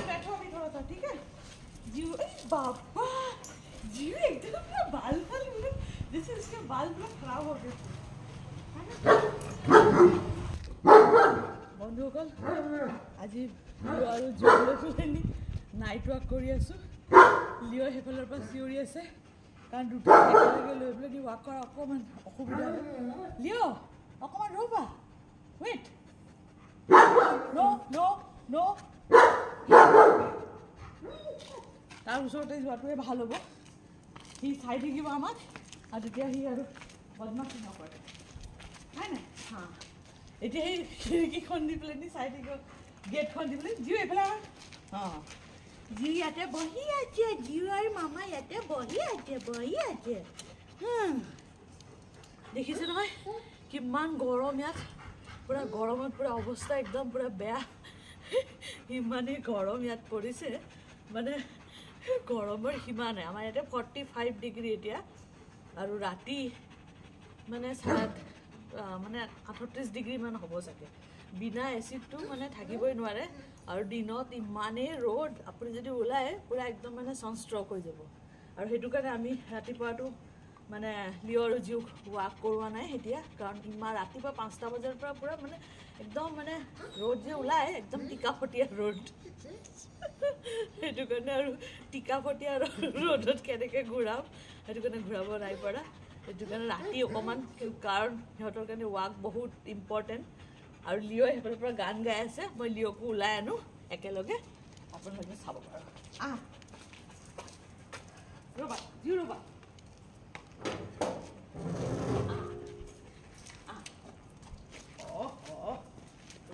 बैठो अभी थोड़ा सा, ठीक है? जीव बाबा जीव एकदम पूरा बाल जैसे इसके बाल पूरा खराब हो गए। বন্ধুসকল আজি লিঅ আৰু জুলি নাইট ৱাক কৰি আছোঁ। লিঅ সেইফালৰ পৰা চিঞৰি আছে কাৰণ দুটা একেলগে লৈ পেলাই দি ৱাক কৰা অকণমান অসুবিধা হ'ব। লিঅ অকণমান ৰ'বা, ৱেইট, ন তাৰ ওচৰতে যোৱাটোৱে ভাল হ'ব। সি চাই থাকিব আমাক আৰু তেতিয়া সি আৰু বদমাছি নকৰে, হয় নাই? হা, এতিয়া সেই খিৰিকীখন দি পেলাই চাই থাকিব, গেটখন দি পেলাই জিও এইফালে অঁ জি ইয়াতে বহি আছে, জিও আৰু মামা ইয়াতে বহি আছে। দেখিছে নহয় কিমান গৰম ইয়াত, পূৰা গৰমত পূৰা অৱস্থা একদম পূৰা বেয়া। ইমানেই গৰম ইয়াত পৰিছে, মানে গৰমৰ সীমা নাই। আমাৰ ইয়াতে 45 ডিগ্ৰী এতিয়া, আৰু ৰাতি মানে 38 ডিগ্ৰীমান হ'ব চাগে। বিনা এচিডটো মানে থাকিবই নোৱাৰে, আৰু দিনত ইমানেই ৰ'দ, আপুনি যদি ওলায় পূৰা একদম মানে ছানষ্ট্ৰক হৈ যাব। আৰু সেইটো কাৰণে আমি ৰাতিপুৱাটো মানে লিঅ আৰু জিওক ৱাক কৰোৱা নাই এতিয়া, কাৰণ ইমান ৰাতিপুৱা 5টা বজাৰ পৰা পূৰা মানে একদম মানে ৰ'দ যে ওলায় একদম টিকাফটীয়া ৰ'দ। সেইটো কাৰণে আৰু টিকাফটীয়া ৰ'দত কেনেকৈ ঘূৰাম, সেইটো কাৰণে ঘূৰাব নাই পৰা। সেইটো কাৰণে ৰাতি অকণমান, কাৰণ সিহঁতৰ কাৰণে ৱাক বহুত ইম্পৰ্টেণ্ট। আৰু লিঅ সেইফালৰ পৰা গান গাই আছে, মই লিঅকো ওলাই আনো একেলগে, আপোনালোকে চাব পাৰে। ৰ'বা জিও, ৰ'বা,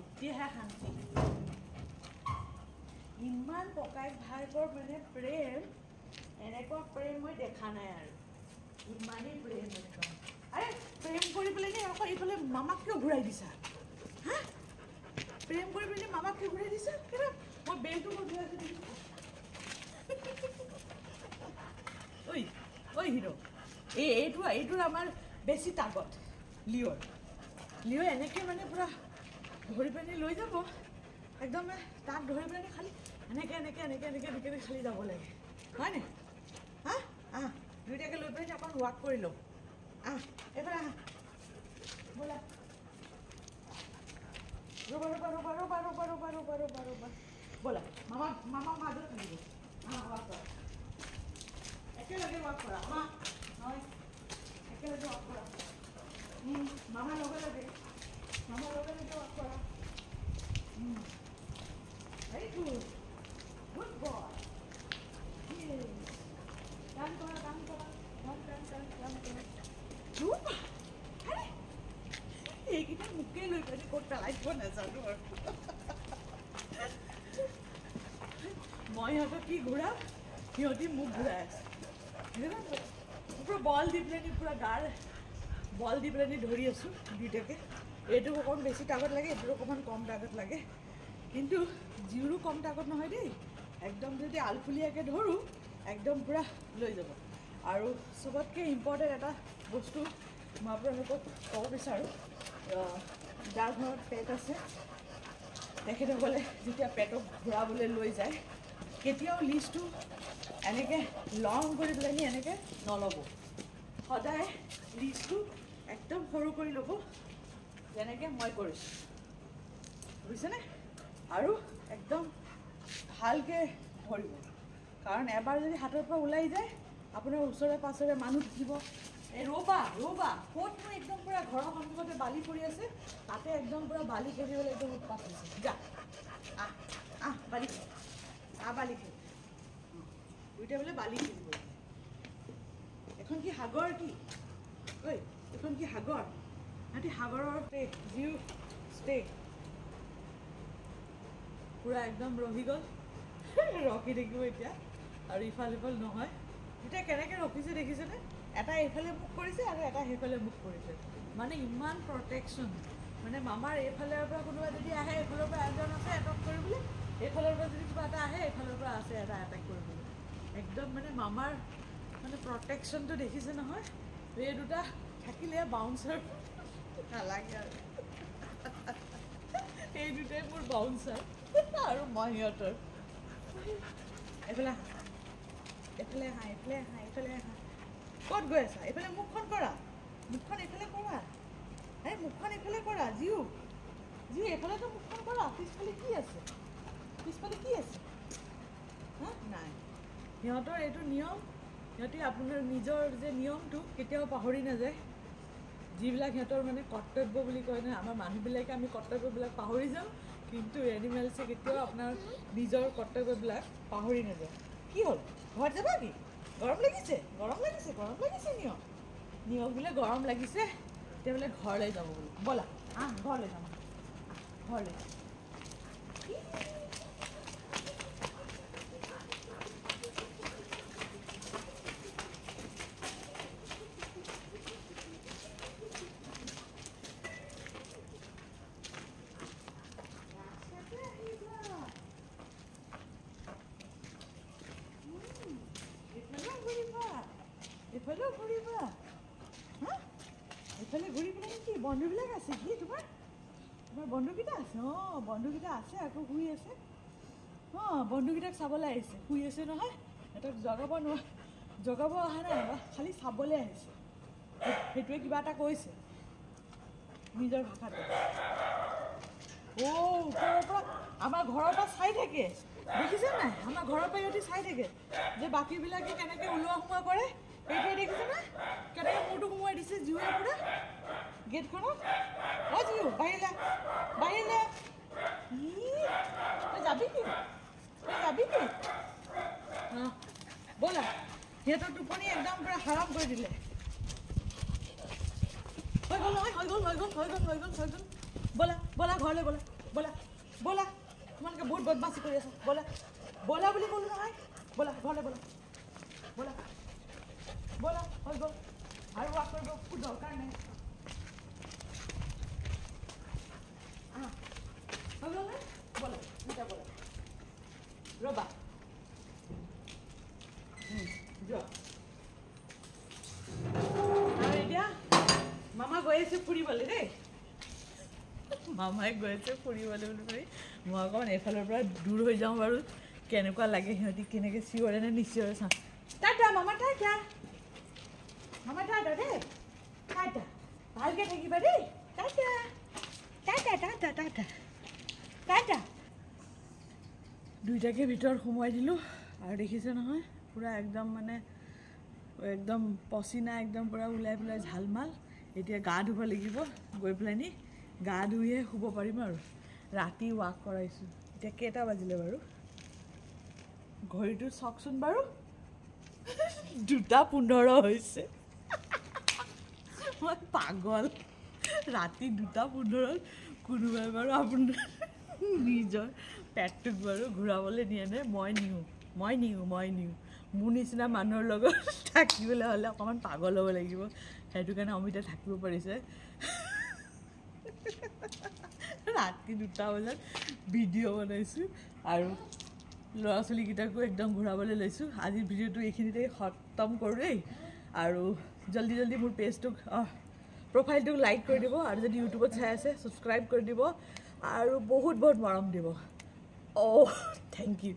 এতিয়াহে শান্তি। ইমান ককাইক ভাইকৰ মানে প্ৰেম, এনেকুৱা প্ৰেম মই দেখা নাই আৰু। ইমানেই প্ৰেম একদম। আৰে প্ৰেম কৰি পেলাই নে আকৌ এইফালে মামাক কিয় ঘূৰাই দিছা? হা, প্ৰেম কৰি পেলাই মামাক কিয় ঘূৰাই দিছা? কেনে মই বেলটো মই ঘূৰাই দিছোঁ। ঐ হিৰ', এইটোৰ আমাৰ বেছি তাগত লিঅ'ৰ। লিঅ এনেকৈ মানে পূৰা ধৰি পেলাই লৈ যাব, একদম তাক ধৰি পেলাই খালি এনেকৈ খালি যাব লাগে, হয় নাই? হা, দুইটাকে লৈ পেলাই অকণ ৱাক কৰি লওঁ। এইফালে ব'লা, ৰ'বা, ব'লা, মামা মাজত থাকিব। ৱাক কৰা, একেলগে ৱাক কৰা, নহয় একেলগে ৱাক কৰা। মামাৰ লগে লগে ৱাক কৰা। Very good. Good boy. Yes. Run. Good. Hey. এইকেইটা মুখে লৈ পেলাই ক'ত পেলাইব নাজানো আৰু। মই সিহঁতক কি ঘূৰাম, সিহঁতি মোক ঘূৰাই আছে। পূৰা বল দি পেলাই পূৰা গাৰ বল দি পেলাই ধৰি আছোঁ দুইটাকে। এইটো অকণমান বেছি তাগত লাগে, এইটো অকণমান কম তাগত লাগে। কিন্তু জিউৰো কম তাগত নহয় দেই, একদম যদি আলফুলীয়াকৈ ধৰোঁ একদম পূৰা লৈ যাব। আৰু চবতকৈ ইম্পৰ্টেণ্ট এটা বস্তু মই আপোনালোকক ক'ব বিচাৰোঁ, যাৰ ঘৰত পেট আছে তেখেতসকলে যেতিয়া পেটক ঘূৰাবলৈ লৈ যায়, কেতিয়াও লিজটো এনেকৈ লং কৰি পেলাই এনেকৈ নল'ব। সদায় লিজটো একদম সৰু কৰি ল'ব, যেনেকৈ মই কৰিছোঁ, বুজিছেনে? আৰু একদম ভালকৈ ধৰিব, কাৰণ এবাৰ যদি হাতৰ পৰা ওলাই যায় আপোনাৰ ওচৰে পাঁজৰে মানুহ থাকিব। এই ৰ'বা, ক'তনো একদম পূৰা ঘৰৰ সন্মুখতে বালি পৰি আছে, তাতে একদম পূৰা বালি খেলিবলৈ একদম উৎপাত হৈছে। যা, বালি খেল, বালি খেল, দুইটা বোলে বালি খেলিব। এখন কি সাগৰ কি? এখন কি সাগৰ? সিহঁতি সাগৰৰ জিও ষ্টেক পূৰা একদম ৰহি গ'ল, ৰখি থাকিব এতিয়া। আৰু ইফাল সিফাল নহয়, এতিয়া কেনেকৈ ৰখিছে দেখিছেনে? এটা এইফালে মুখ কৰিছে আৰু এটা সেইফালে মুখ কৰিছে, মানে ইমান প্ৰটেকশ্যন। মানে মামাৰ এইফালৰ পৰা কোনোবা যদি আহে, এইফালৰ পৰা এজন আছে এটেক কৰিবলৈ, এইফালৰ পৰা যদি কিবা এটা আহে এইফালৰ পৰা আছে এটা এটেক কৰিবলৈ। একদম মানে মামাৰ মানে প্ৰটেকশ্যনটো দেখিছে নহয়? এই দুটা থাকিলে বাউন্সাৰ নালাগে আৰু। এই দুটাই মোৰ বাউন্সাৰ আৰু মই সিহঁতৰ এইফালে এইফালে আহা এইফালে আহা এইফালে আহা ক'ত গৈ আছা এইফালে মুখখন কৰা মুখখন এইফালে কৰা এই মুখখন এইফালে কৰা জিউ জিউ এইফালেতো মুখখন কৰা পিছফালে কি আছে হা নাই সিহঁতৰ এইটো নিয়ম সিহঁতে আপোনাৰ নিজৰ যে নিয়মটো কেতিয়াও পাহৰি নাযায় যিবিলাক সিহঁতৰ মানে কৰ্তব্য বুলি কয় নহয় আমাৰ মানুহবিলাকে আমি কৰ্তব্যবিলাক পাহৰি যাওঁ কিন্তু এনিমেলছে কেতিয়াও আপোনাৰ নিজৰ কৰ্তব্যবিলাক পাহৰি নাযায় কি হ'ল ঘৰত যাবা কি গৰম লাগিছে নিয়ম বোলে গৰম লাগিছে এতিয়া বোলে ঘৰলৈ যাব বোলে ব'লা ঘৰলৈ যাম ঘৰলৈ এইফালেও ঘূৰিবা হা এইফালে ঘূৰি পেলাই কি বন্ধুবিলাক আছে কি তোমাৰ বন্ধুকেইটা আছে বন্ধুকেইটা আছে আকৌ শুই আছে বন্ধুকেইটাক চাবলৈ আহিছে শুই আছে নহয় সিহঁতক জগাব অহা নাই খালি চাবলৈ আহিছে সেইটোৱে কিবা এটা কৈছে নিজৰ ভাষাটো ওপৰৰ পৰা আমাৰ ঘৰৰ পৰা চাই থাকে দেখিছে নাই আমাৰ ঘৰৰ পৰা ইহঁতি চাই থাকে যে বাকীবিলাকে কেনেকৈ ওলোৱা সোমোৱা কৰে এইটোৱে দেখিছে না কেনেকৈ মূৰটো সোমোৱাই দিছে জিউৱে পুৰা গেটখনত জিউ বাহিৰলৈ তই যাবি কি ব'লা সিহঁতৰ টোপনি একদম পুৰা হাৰাম কৰি দিলে হৈ গ'ল ব'লা ঘৰলৈ ব'লা তোমালোকে বহুত বদমাছি কৰি আছা ব'লা বুলি ক'লো নহয় ব'লা ঘৰলৈ ব'লা হৈ গ'ল আৰু ৱাক কৰিব একো দৰকাৰ নাই হৈ গ'ল নে ব'লা ৰ'বা যোৱা আৰু এতিয়া মামা গৈ আছে ফুৰিবলৈ দেই মামাই গৈ আছে ফুৰিবলৈ বুলি মই অকণমান এইফালৰ পৰা দূৰ হৈ যাওঁ বাৰু কেনেকুৱা লাগে সিহঁতি কেনেকৈ চিঞৰে নে নিচিঞৰে চাওঁ টাটা মামা টাটা দেই টাটা ভালকৈ থাকিবা দেই টাটা দুইটাকে ভিতৰত সোমোৱাই দিলোঁ আৰু দেখিছে নহয় পুৰা একদম মানে একদম পচিনা একদম পুৰা ওলাই পেলাই ঝালমাল এতিয়া গা ধুব লাগিব গৈ পেলাইনি গা ধুইহে শুব পাৰিম আৰু ৰাতি ৱাক কৰাইছোঁ এতিয়া কেইটা বাজিলে বাৰু ঘড়ীটো চাওকচোন বাৰু 2:15 হৈছে মই পাগল ৰাতি 2:15 কোনোবাই বাৰু আপোনাৰ নিজৰ পেটটোক বাৰু ঘূৰাবলৈ নিয়ে নে মই নিওঁ মোৰ নিচিনা মানুহৰ লগত থাকিবলৈ হ'লে অকণমান পাগল হ'ব লাগিব সেইটো কাৰণে অমিতা থাকিব পাৰিছে ৰাতি 2টা বজাত ভিডিঅ' বনাইছোঁ আৰু ল'ৰা ছোৱালীকেইটাকো একদম ঘূৰাবলৈ লৈছোঁ আজিৰ ভিডিঅ'টো এইখিনিতে খতম কৰোঁ দেই আৰু জল্দি মোৰ পেজটোক প্ৰফাইলটোক লাইক কৰি দিব আৰু যদি ইউটিউবত চাই আছে ছাবস্ক্ৰাইব কৰি দিব আৰু বহুত মৰম দিব থেংক ইউ